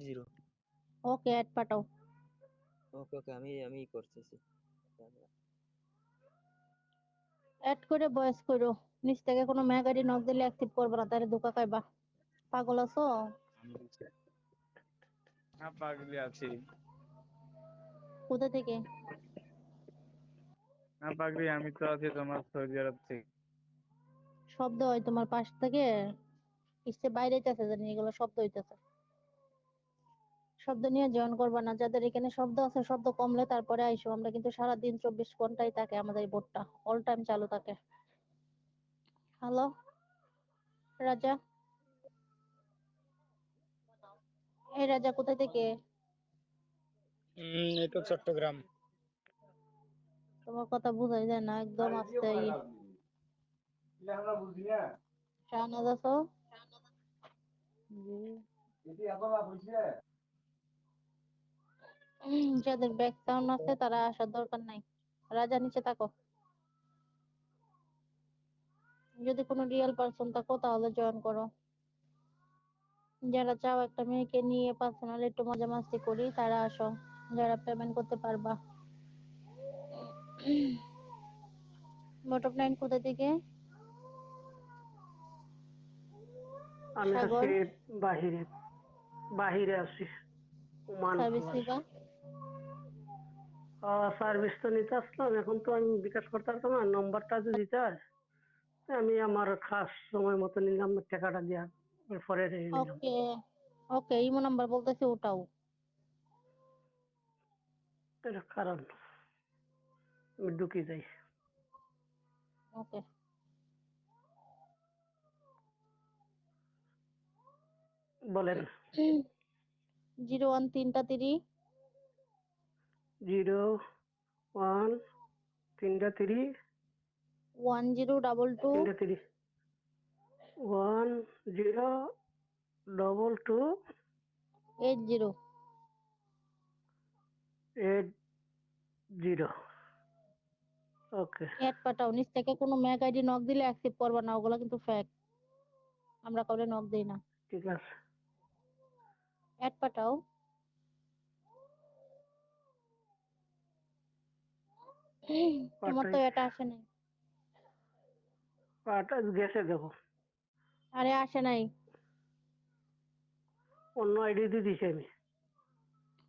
Zero. Okay add পাঠাও। ওকে ওকে, আমি করতেছি। Add করে ভয়েস করো। নিচ থেকে কোনো মেগাডি নক দিলে অ্যাকসেপ্ট করবে না, তারে ধোকা খাইবা। পাগল আছো? হ্যাঁ পাগলি আছি। কোথা থেকে? হ্যাঁ পাগলি, আমি তো আছি তোমার সৌদি আরব থেকে। শব্দ হয় তোমার পাশ থেকে, কিসে বাইরে যাচ্ছে জানি, এগুলো শব্দ হইতেছে। শব্দ নিয়ে জয়েন করবা না, যাদের এখানে শব্দ আছে শব্দ কমলে তারপরে আইসো। আমরা কিন্তু সারাদিন 24 ঘন্টাই থাকে আমাদের এই বোর্ডটা, অল টাইম চালু থাকে। হ্যালো রাজা, এই রাজা কোথা থেকে? এই তো চট্টগ্রাম। তোমার কথা বোঝাই যায় না, একদম আস্তে। শাহনাজ আছো? যাদের ব্যাক সাউন্ড আছে তারা আসার দরকার নাই। রাজা নিচে থাকো। যদি কোনো রিয়েল পার্সন থাকো তাহলে জয়েন করো। যারা চাও একটা মেয়েকে নিয়ে পার্সোনাল একটু মজা মাস্তি করি তারা আসো, যারা পেমেন্ট করতে পারবা। বটম লাইন কোথা থেকে? আমি সাগর, আছি বাহিরে, বাহিরে আছি, ওমান সার্ভিস প্রবাসী। নিবা? সার্ভিস তো নিতে আসলাম, এখন তো আমি বিকাশ করতে পারতাম না, নম্বরটা যদি দিতে হয় আমি আমার খাস সময় মতো নিলাম, টাকাটা দিয়া পরে নিলাম। ওকে ওকে, ইমো নাম্বার বলতেছি ওটাও। এর কারণ আমি ঢুকি যাই। ওকে, বলেন। 01 3 3 01 3 1022 3 1022 80। 80। ওকে, অ্যাড পাঠাও। নিচ থেকে কোনো ম্যাক আইডি নক দিলে অ্যাকসেপ্ট করবা না, ওগুলো কিন্তু ফেক, আমরা কাউরে নক দেই না। ঠিক আছে। অ্যাড পাঠাও। তোমার তো পাঠাইছি, এটা আসে নাই। পাঠাই গেছে, দেখো আরে আসে নাই। অন্য আইডি দিয়ে দিছি আমি।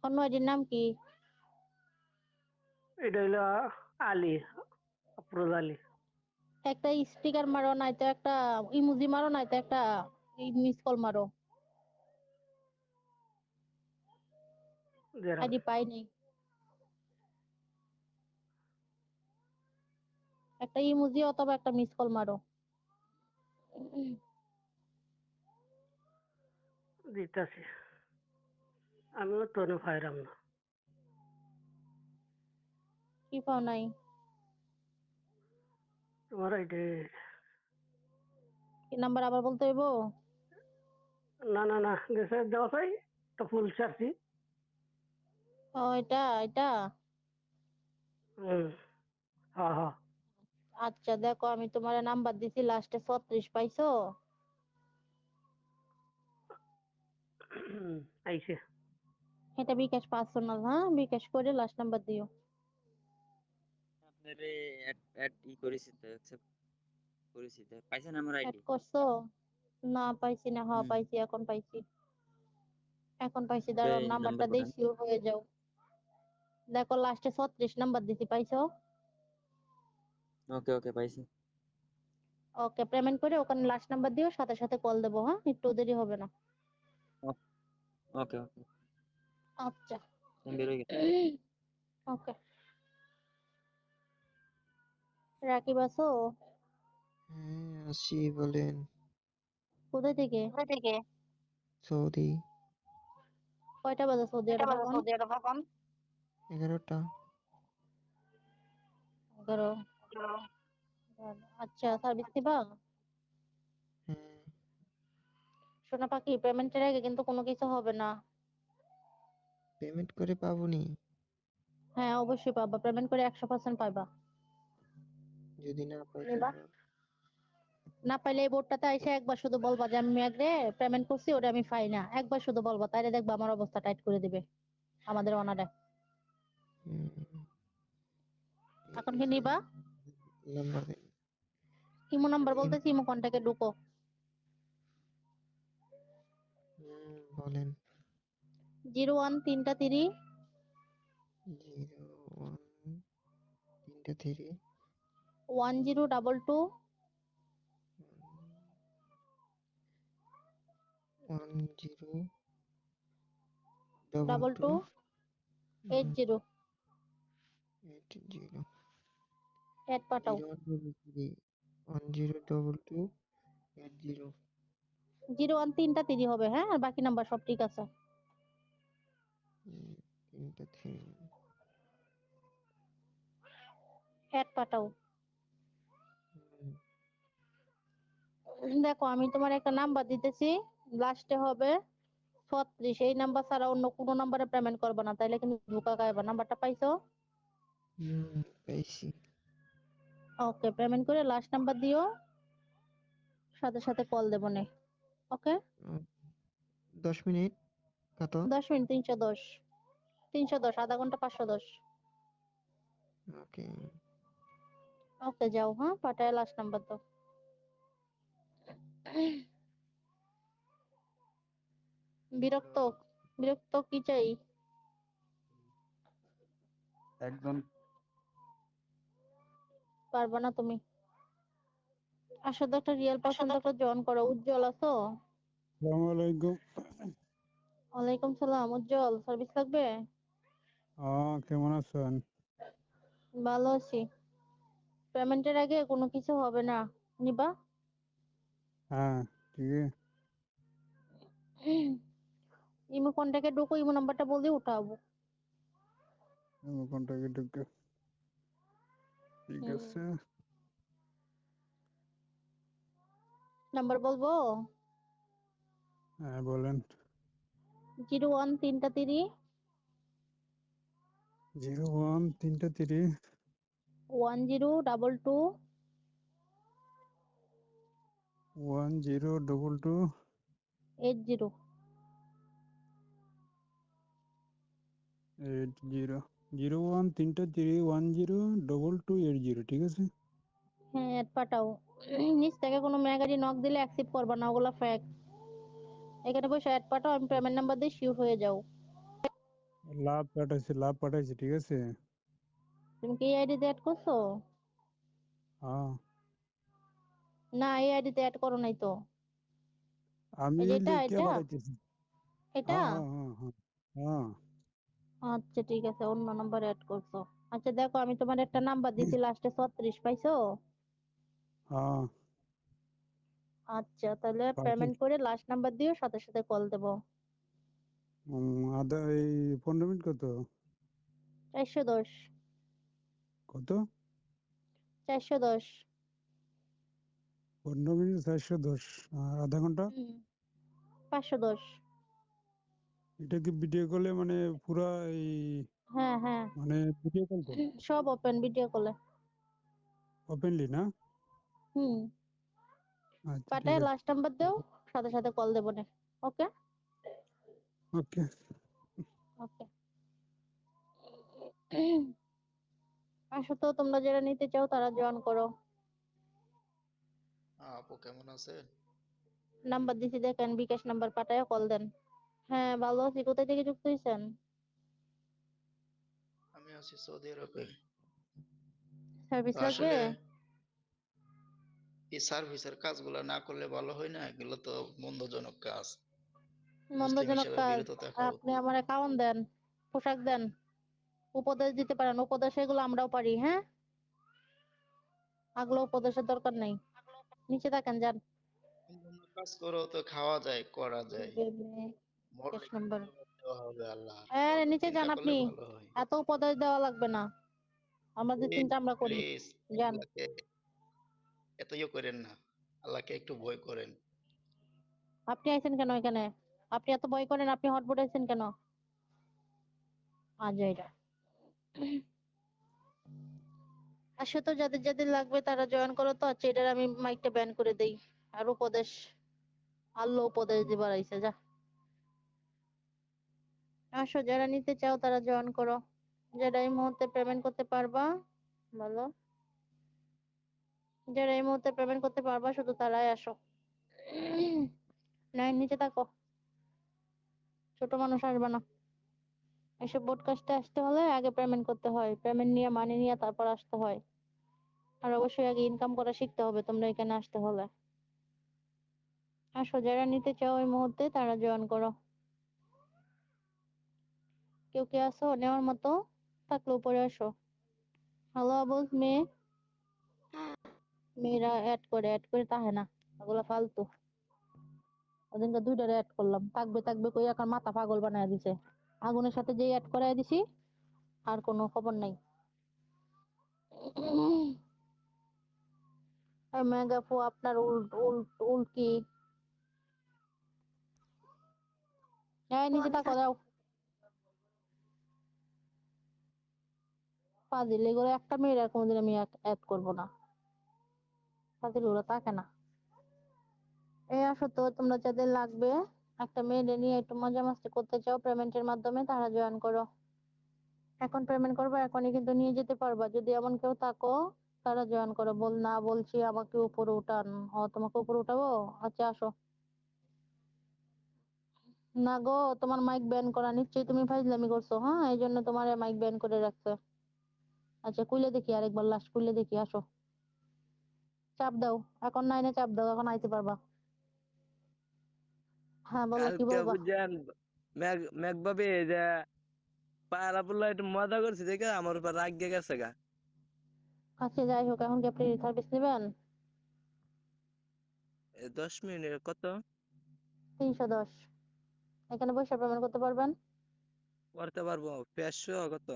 অন্য আইডির নাম কি? এটা হইলো আলী, আফরোজ আলী। একটা স্টিকার মারো, নয়তো একটা ইমোজি মারো, নয়তো একটা মিস কল মারো। জেরাম। আইডি পাই নাই। একটা ইমোজি অথবা একটা মিস কল মারো। দিতেছি, আমিও তো ফাইরাম না। কি পাও নাই? তোমার আইডি? কি নাম্বার আবার বলতে হইব? না না না, গেছে দেওয়া চাই তো, ফুল চার্জি। ও এটা এটা। হুম, হ্যাঁ হ্যাঁ। আচ্ছা দেখো, আমি তোমার নাম্বার দিছি, লাস্টে 36 পাইছো? আইছে। এটা বিকাশ পার্সোনাল, হ্যাঁ বিকাশ করে লাস্ট নাম্বার দিও। আপনারে অ্যাড অ্যাড করেছি তো, অ্যাকসেপ্ট করেছি তো, পাইছেন আমার অ্যাড আইডি? করছো? না পাইছি না, হ্যাঁ পাইছি, এখন পাইছি, এখন পাইছি। ওকে, দাঁড়াও নাম্বারটা নাম্বার দেই, পাঠান। শিওর হয়ে যাও। দেখো লাস্টে 36 নাম্বার দিছি, পাইছো? ওকে ওকে, পাইছি। ওকে, পেমেন্ট করে ওখানে লাস্ট নাম্বার দিও, সাথে সাথে কল দেবো, হ্যাঁ একটু দেরি হবে না। ওকে ওকে, আচ্ছা। আমি বের হয়ে গেছি। ওকে। রাকিব আছো? হ্যাঁ আসি, বলেন। কোথায় থেকে? কোথা থেকে? সৌদি। কয়টা বাজে সৌদি কয়টা আরব বাজে এখন? সৌদি আরব এখন? 11টা। 11। হ্যালো। আচ্ছা, সার্ভিস দিবা? হ্যাঁ। সোনা পাখি, পেমেন্টের আগে কিন্তু কোনো কিছু হবে না। পেমেন্ট করে পাবনি? হ্যাঁ অবশ্যই পাবা, পেমেন্ট করে 100% পাইবা। যদি না পাই নিবা? তারপর? না পাইলে এই বোর্ডটাতে এসে একবার শুধু বলবা যে আমি মেঘরে পেমেন্ট করছি, ওটা আমি পাই না, একবার শুধু বলবা, তাইলে দেখবা আমার অবস্থা টাইট করে দিবে আমাদের ওনারে। হুম, এখন ঠিক কি আছে। নিবা? নাম্বার দিন। ইমো নাম্বার বলতেছি, ইমো কন্টাক্টে ঢুকো। বলেন। 01 01 3 1022 10 22 80 80 এড পাঠাও। 1022 01 3টা 3 হবে, হ্যাঁ, আর বাকি নাম্বার সব ঠিক আছে। 3 এড পাঠাও। দেখো আমি তোমার একটা নাম্বার দিতেছি, লাস্টে হবে 36, এই নাম্বার ছাড়া অন্য কোনো নাম্বারে পেমেন্ট করবে না, তাইলে কিন্তু ধোকা খাইবা। নাম্বারটা পাইছো? পাইছি। ওকে, পেমেন্ট করে লাস্ট নাম্বার দিও, সাথে সাথে কল দেবো নে। ওকে, 10 মিনিট কত? 10 মিনিট 310, 310, আধা ঘন্টা 510। ওকে। ওকে যাও, হ্যাঁ, পাঠায় লাস্ট নাম্বার দাও। বিরক্ত, বিরক্ত কি চাই? একজন পারবা না তুমি? আসলে তো একটা রিয়েল পারসন তো একটা জয়েন করো। উজ্জ্বল আছো? আসসালামু আলাইকুম। ওয়ালাইকুম সালাম। উজ্জ্বল, সার্ভিস লাগবে? কেমন আছেন? ভালো আছি। পেমেন্টের আগে কোনো কিছু হবে না, নিবা? হ্যাঁ, ঠিক আছে। ইমো কন্টাক্টে ঢুকো, ইমো নাম্বারটা বললে উঠাবো। কন্টাক্টে ঢুকে ঠিক আছে। নাম্বার বলবো? হ্যাঁ বলেন। 01 3টা 3 01 3টা 3 1022 1022 80। 80 01 3টা 3 1022 80, ঠিক আছে। হ্যাঁ, অ্যাড পাঠাও। নিচ থেকে কোনো মেগাজি নক দিলে অ্যাকসেপ্ট করবা না, ওগুলা ফেক। এখানে বসে অ্যাড পাঠাও, আমি পেমেন্ট নাম্বার দিয়ে শিওর হয়ে যাও। লাভ পাঠাইছি, ঠিক আছে। তুমি কি এই আইডিতে অ্যাড করছো? হ্যাঁ, না, এই আইডিতে অ্যাড করো নাই তো। আমি এই যে এটা, লিখে এটা, পাঠাইতেছি। এটা। হ্যাঁ হ্যাঁ হ্যাঁ হ্যাঁ হ্যাঁ। আচ্ছা ঠিক আছে, অন্য নাম্বার অ্যাড করছো। আচ্ছা দেখো, আমি তোমার একটা নাম্বার দিছি, লাস্টে 36, পাইছো? হ্যাঁ, আচ্ছা, তাহলে পাইছি। পেমেন্ট করে লাস্ট নাম্বার দিও, সাথে সাথে কল দেবো। আদা এই 15 মিনিট কত? 410, কত? 410। 15 মিনিট 410, আর আধা ঘন্টা? 510। এটা কি ভিডিও কলে মানে পুরা এই হ্যাঁ হ্যাঁ, মানে ভিডিও কল তো সব ওপেন ভিডিও কলে। ওপেনলি না? হুম, আচ্ছা ঠিক পাঠায় আছে। লাস্ট নাম্বার দাও, সাথে সাথে কল দেবো না। ওকে ওকে। ওকে। আসো তো, তোমরা যারা নিতে চাও তারা জয়েন করো। আপু কেমন আছেন? নাম্বার দিছি দেখেন, বিকাশ নাম্বার পাঠায় কল দেন। হ্যাঁ ভালো আছি। কোথায় থেকে যুক্ত হয়েছেন? আমি আছি সৌদি আরবে। সার্ভিস তো লাগবে? আসলে এই সার্ভিসের কাজগুলো না করলে ভালো হয় না, এগুলো তো মন্দজনক কাজ। মুসলিম মন্দজনক হিসেবে কাজ? বিরত থাকা আপনি উচিত। আমারে খাওয়ান দেন, পোশাক দেন, উপদেশ দিতে পারেন, উপদেশ এগুলো আমরাও পারি, হ্যাঁ। আগলো উপদেশের দরকার নেই, নিচে থাকেন, যান। অন্যান্য কাজ করেও তো খাওয়া যায়, করা যায়। বিকাশ মরলে কি নাম্বার, জবাব দেওয়া হবে আল্লাহর? হ্যাঁ একটু নিচে যান চিন্তা করলে আপনি। ভালো হয়। এত উপদেশ দেওয়া লাগবে না, আমাদের চিন্তা আমরা করি। প্লিজ যান। আল্লাহকে এত ইয়ে করেন না। আল্লাহকে একটু ভয় করেন। আপনি আইছেন কেন এখানে? আপনি এত ভয় করেন, আপনি হটপট আইছেন কেন? আজ এটা আসো তো, যাদের যাদের লাগবে তারা জয়েন করো তো। আচ্ছা, এটার আমি মাইকটা ব্যান করে দেই। আর উপদেশ, আল্লাহ উপদেশ দিবার আইছে, যা। আসো, যারা নিতে চাও তারা জয়েন করো। যারা এই মুহূর্তে পেমেন্ট করতে পারবা, বলো। যারা এই মুহূর্তে পেমেন্ট করতে পারবা শুধু তারাই আসো। নাই, নিচে থাকো, ছোট মানুষ আসবে না। এসব ব্রডকাস্টে আসতে হলে আগে পেমেন্ট করতে হয়, পেমেন্ট নিয়ে মানি নিয়ে তারপর আসতে হয়। আর অবশ্যই আগে ইনকাম করা শিখতে হবে তোমরা এখানে আসতে হলে। আসো, যারা নিতে চাও এই মুহূর্তে তারা জয়েন করো। কেউ কে আসো নেওয়ার মতো থাকলে উপরে আসো। হ্যালো আবুল, মেয়েরা অ্যাড করে তাহে না, ওগুলো ফালতু। ওদিনকে দুইটারে অ্যাড করলাম, থাকবে থাকবে কই এখন মাথা পাগল বানায় দিছে। আগুনের সাথে যেই অ্যাড করাই দিছি আর কোনো খবর নাই। মেগাফু আপনার উল্ট উল্ট উল্ট কি? হ্যাঁ, নিচে থাকো, দাও। ফাজিল, এগুলো একটা মেয়ের আর কোনোদিন আমি অ্যাড করবো না। ফাজিল ওরা থাকে না। এই আসো তো, তোমরা যাদের লাগবে, একটা মেয়ে নিয়ে একটু মজা মাস্তি করতে চাও পেমেন্টের মাধ্যমে, তারা জয়েন করো। এখন পেমেন্ট করবো, এখনই কিন্তু নিয়ে যেতে পারবা। যদি এমন কেউ থাকো তারা জয়েন করো। বলছি আমাকে উপরে উঠান। ও, তোমাকে উপরে উঠাবো? আচ্ছা, আসো। না গো, তোমার মাইক ব্যান করা, নিশ্চয়ই তুমি ফাইজলামি করছো। হ্যাঁ, এই জন্য তোমার মাইক ব্যান করে রাখছে। আচ্ছা, খুলে দেখি, আরেকবার লাস্ট খুলে দেখি, আসো। চাপ দাও, এখন নাইনে চাপ দাও, এখন আইতে পারবা। হ্যাঁ, বলো, কি কালকে বলবা? বুঝছেন মেঘ ভাবি যে পায়রা পুল্লা একটু মজা করছে দেখে আমার উপর রাগ দিয়ে গেছে গা। আচ্ছা, যাই হোক, এখন কি আপনি সার্ভিস নেবেন? 10 মিনিট কত 310। এখানে বসে পেমেন্ট করতে পারবেন। করতে পারবো? 500 কত?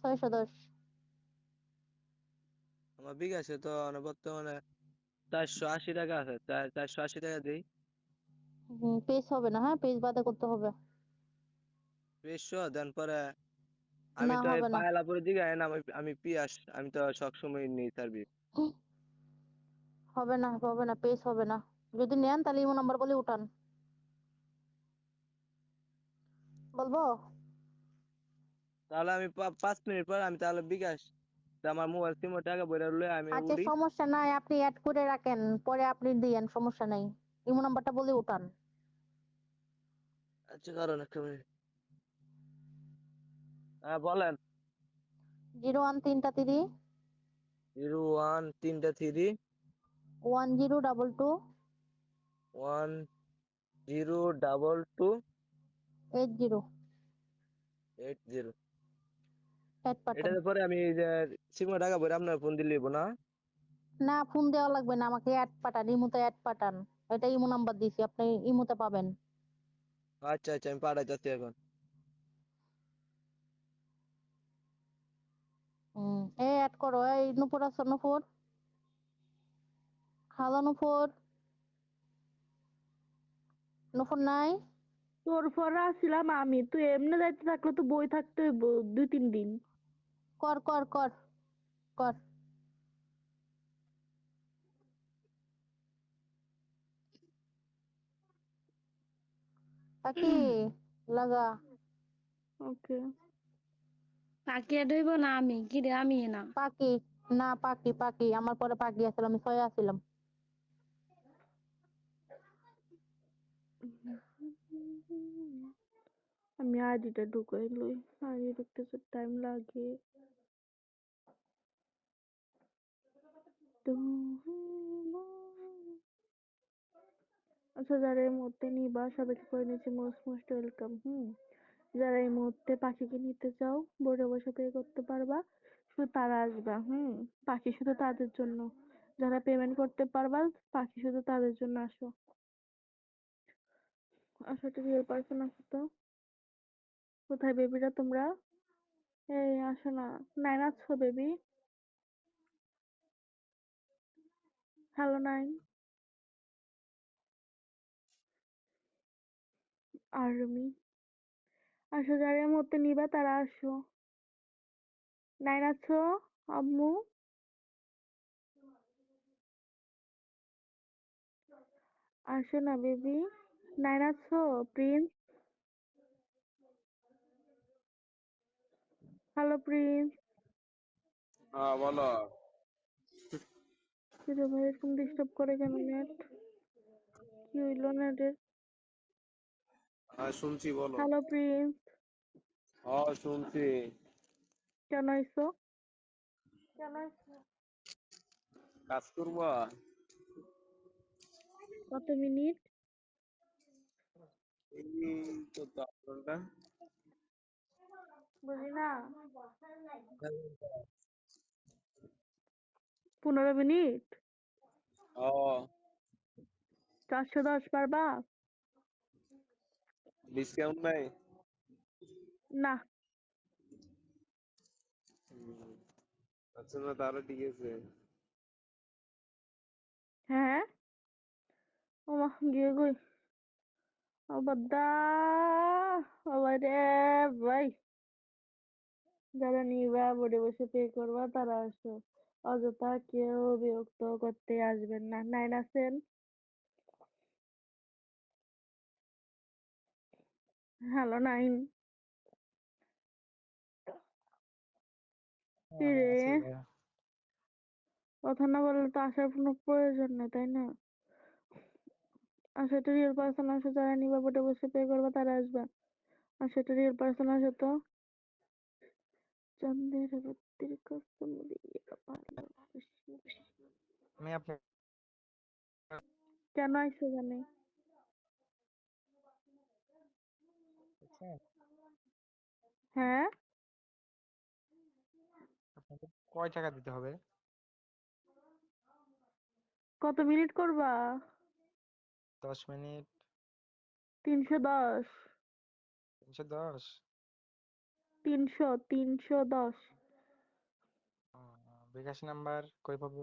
610। আমার বিকাশে তো বর্তমানে 480 টাকা আছে, 480 টাকা দিই। পেজ হবে না, হ্যাঁ, পেজ বাদে করতে হবে। 500 দেন পরে আমি না, তো এই হবে না। পায়লাপুরের দিকে আই না, আমি পিয়াস, আমি তো সবসময় নিই সার্ভিস। হবে না, হবে না, পেজ হবে না। যদি নেন তাহলে ইমো নাম্বার বলে উঠান। বলবো? তাহলে আমি 5 মিনিট পর আমি তাহলে বিকাশ আমার মোবাইল সিম টাকা বইরা লয়ে আমি আচ্ছা, উড়ি। সমস্যা নাই, আপনি অ্যাড করে রাখেন, পরে আপনি দিয়েন, সমস্যা নাই। ইমো নাম্বারটা বলে উঠান। আচ্ছা, কারণ একটা মিনিট। হ্যাঁ, বলেন। 0133 01 3 3 1022 1022 80। 80। অ্যাড পাঠান। এটার পরে আমি এই যে সিম টাকা বইরা আপনার ফোন দিলে না? না, ফোন দেওয়া লাগবে না, আমাকে অ্যাড পাঠান, ইমোতে অ্যাড পাঠান। এটা ইমো নাম্বার দিছি, আপনি ইমোতে পাবেন। আচ্ছা আচ্ছা, আমি পাঠাইতেছি এখন। এই অ্যাড করো, এই নুপুর আছে, নুপুর। হ্যালো নুপুর, নুপুর নাই? তোর পরে আসছিলাম আমি, তুই এমনি যাইতে থাকলে তো বই থাকতে হইব 2-3 দিন। কর কর কর কর। পাখি লাগা। ওকে, তাকে হইব না আমি কি রে, আমি না। পাখি, না, পাখি পাখি আমার পরে পাখি আসছিল, আমি ছয় আসছিলাম। আমি আইডিটা ঢুকাই লই, আইডি ঢুকতে তো টাইম লাগে। আচ্ছা, যারা এই মুহূর্তে নিবা সবাইকে করে নিচ্ছি মোস্ট মোস্ট ওয়েলকাম। যারা এই মুহূর্তে পাখিকে নিতে চাও বোর্ডে বসে পে করতে পারবা, শুধু তারা আসবা। পাখি শুধু তাদের জন্য, যারা পেমেন্ট করতে পারবা পাখি শুধু তাদের জন্য আসো। আসো, একটা রিয়েল পার্সন আসো তো। কোথায় বেবিরা তোমরা? এই আসো না। নাইন আছো বেবি? Hello nine. আর রুমি আসো, যারা এই মুহূর্তে নিবা তারা আসো। নাইন আছো? আম্মু আসে না বেবি? নাইন আছো প্রিন্স? Hello Prince. হ্যাঁ বলো। কিরে ভাই এরকম ডিস্টার্ব করে কেন নেট? কি হইলো নেটের? হ্যাঁ শুনছি বলো। Hello Prince. হ্যাঁ শুনছি। কেন আইছো? কাজ করবা? কত মিনিট? এই তো 10 ঘন্টা। বুঝি না। 15 মিনিট? ও 410 পারবা? ডিসকাউন্ট নাই? না। আচ্ছা না তাহলে ঠিক আছে। হ্যাঁ ওমা গিয়ে কই অবাদা রে ভাই। যারা নিবা বোর্ডে বসে পে করবা তারা আসো, অযথা কেউ বিরক্ত করতে আসবেন না। নাইন আছেন? Hello nine. কি রে কথা না বললে তো আসার কোনো প্রয়োজন নেই তাই না? আসো তো রিয়েল পার্সন আসো, যারা নিবা বোর্ডে বসে পে করবা তারা আসবা। আসো তো রিয়েল পার্সন আসো তো। চন্দ্রের বত্তির কসম দিয়ে ভালোবাসি। আমি আপনার কেন আইসো জানে? হ্যাঁ আপনাকে কয় টাকা দিতে হবে? কত মিনিট করবা? 10 মিনিট। 310। 310। 310। বিকাশ নাম্বার কই পাবো?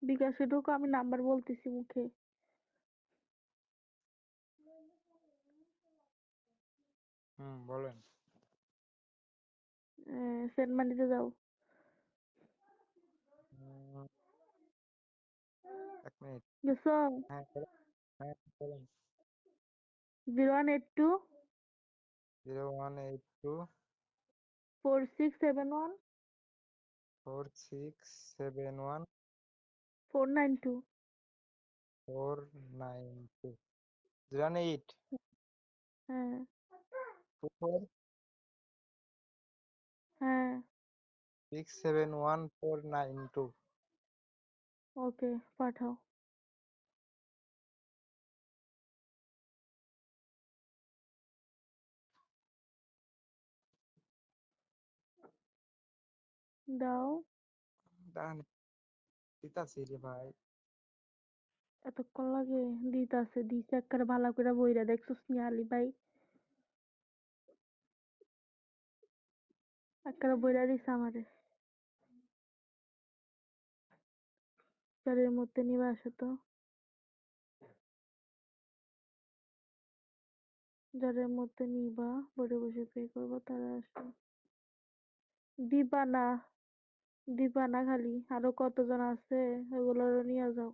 বিকাশে ঢোকো, আমি নাম্বার বলতেছি মুখে। বলেন। সেন্ড মানিতে যাও। উম, 1 মিনিট। গেছো? হ্যাঁ বলেন। হ্যাঁ বলেন। 0182 0182 4671 4671 492। 492 08 হ্যাঁ 24 হ্যাঁ 671 492। ওকে পাঠাও। দাও। দাঁড়ান দিতাছি রে ভাই। এতক্ষণ লাগে? দিতাছে, দিছে একবারে ভালো করে বইরা দেখছো স্নেহালি ভাই? একবারে বইরা দিছে আমারে। চারের মধ্যে নিবা আসো তো। যাদের মধ্যে নিবা বোর্ডে বসে পে করবো তারা আসো। দিবা না, দিবা না খালি আরো কতজন আছে ওগুলোরও নিয়ে যাও।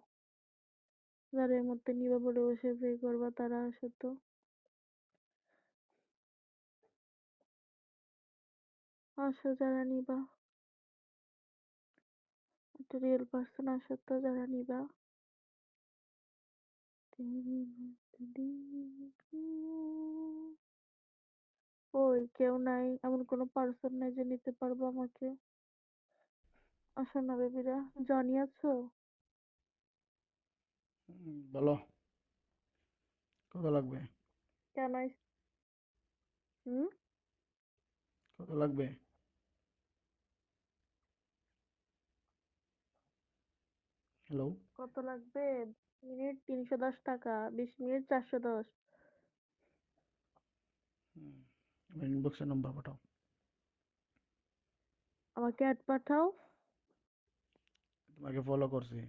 যাদের মধ্যে নিবা বোর্ডে বসে পে করবা তারা আসো তো। আসো যারা নিবা, একটা রিয়েল পার্সন আসো তো যারা নিবা। ওই কেউ নাই, এমন কোনো পার্সন নাই যে নিতে পারবো আমাকে? আসো না বেবিরা। জনি আছো? বলো কত লাগবে? কেন হুম কত লাগবে? হ্যালো, কত লাগবে? মিনিট 310 টাকা, 20 মিনিট 410। আমার ইনবক্সে নাম্বার পাঠাও। আমাকে অ্যাড পাঠাও। তোমাকে ফলো করছি,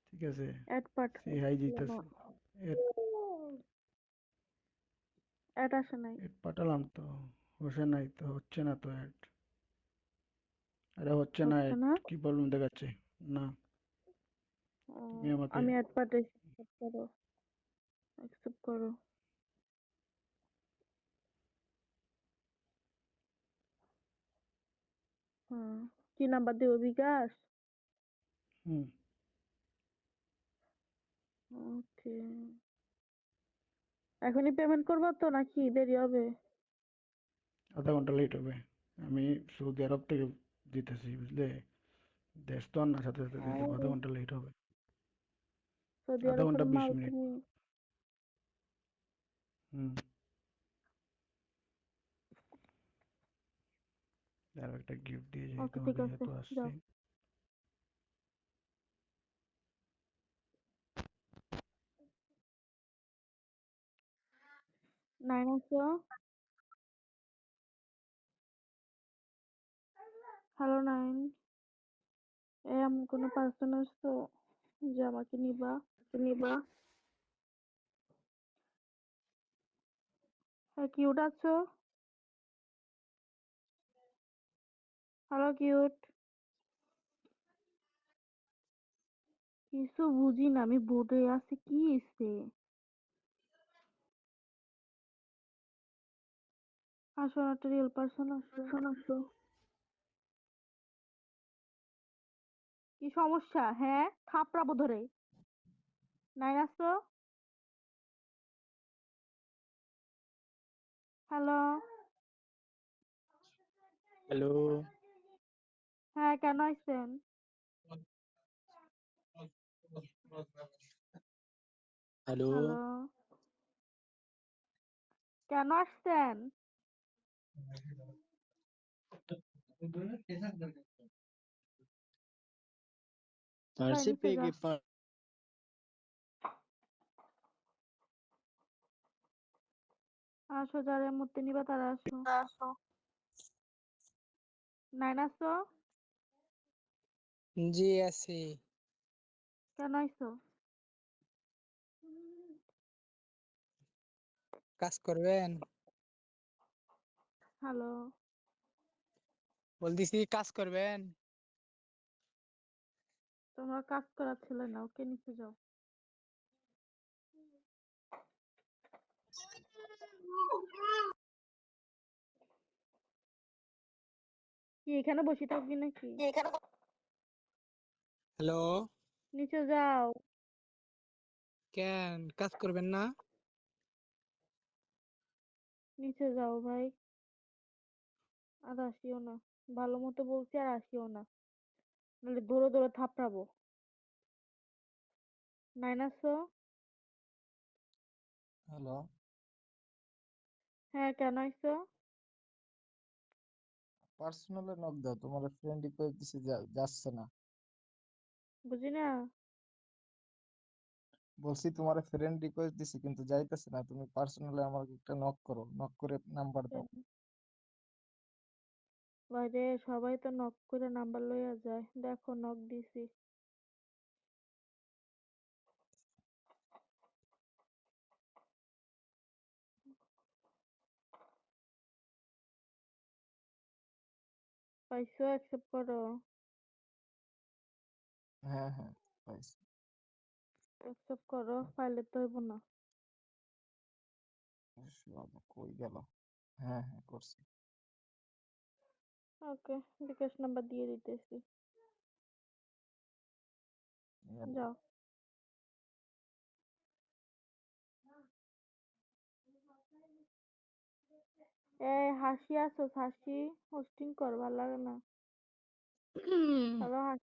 ঠিক আছে? অ্যাড সে পাঠাও। হাই দিতেছে। এড অ্যাড আসে নাই। এড পাঠালাম তো, বসে নাই তো, হচ্ছে না তো অ্যাড। এটা হচ্ছে না, হচ্ছে না? কি প্রবলেম দেখাচ্ছে? না, তুমি আমাকে আমি অ্যাড পাঠাইছি, অ্যাকসেপ্ট করো। হ্যাঁ, কি নাম্বার দেবো? বিকাশ? হুম ওকে, এখনই পেমেন্ট করবো তো নাকি দেরি হবে? আধা ঘন্টা লেট হবে। আমি সৌদি আরব থেকে দিতেছি, বুঝলে? দেশ তো আর না, সাথে সাথে দিয়ে দেবো, আধা ঘন্টা লেট হবে। সৌদি আধা আরবের ঘন্টা 20 মাল মিনিট। তুমি হুম আর একটা গিফট দিয়ে যাই ওকে, ঠিক তোমাকে, আছে, যেহেতু আসছি। যাও। নাইন আসো। হ্যালো নাইন, এমন কোনো পার্সন আসতো যে আমাকে নিবা? হ্যাঁ, কিউট আছো? হ্যালো কিউট, কিছু বুঝি না, আমি বোর্ডে আছি, কি হইছে? আসো, একটা রিয়েল পার্সন আসো। কি সমস্যা? হ্যাঁ, থাপড়াবো ধরে। নাইন আসো। হ্যালো। হ্যালো। হ্যাঁ, কেন আইছেন? হ্যালো। হ্যালো, কেন আসছেন? ভাই পার্সি নিচে पे যা। के पास আসো, যারা মূর্তি নিবা তারা আসো। নাইন আসো। জি আছি। কেন আইছো? কাজ করবেন? হ্যালো, বলতেছি কাজ করবেন? তোমার কাজ করার ছেলে না, ওকে নিচে যাও। কি এখানে বসে থাকবি নাকি? হ্যালো। নিচে যাও। কেন কাজ করবেন না? নিচে যাও ভাই, আর আসিও না। ভালো মতো বলছি, আর আসিও না, নাহলে দৌড়ে দৌড়ে থাপড়াবো। নাইন আসো। হ্যালো। হ্যাঁ, কেন আইছো? পার্সোনালে নক দাও, তোমার ফ্রেন্ড রিকোয়েস্ট দিছে, যাচ্ছে না। বুঝি না। বলছি তোমার ফ্রেন্ড রিকোয়েস্ট দিছি কিন্তু যাইতেছে না, তুমি পার্সোনালি আমাকে একটা নক করো, নক করে নাম্বার দাও। বাইরে সবাই তো নক করে নাম্বার লইয়া যায়, দেখো নক দিছি। পাইছো? অ্যাকসেপ্ট করো। হ্যাঁ হ্যাঁ পাইছি। অ্যাকসেপ্ট করো, ফাইলে তো হইব না। কই গেল? হ্যাঁ হ্যাঁ করছি। ওকে, বিকাশ নাম্বার দিয়ে দিতেছি, গেল। যাও। হাসি আছো? হাসি হোস্টিং কর, ভালো লাগে না। হ্যালো হাসি।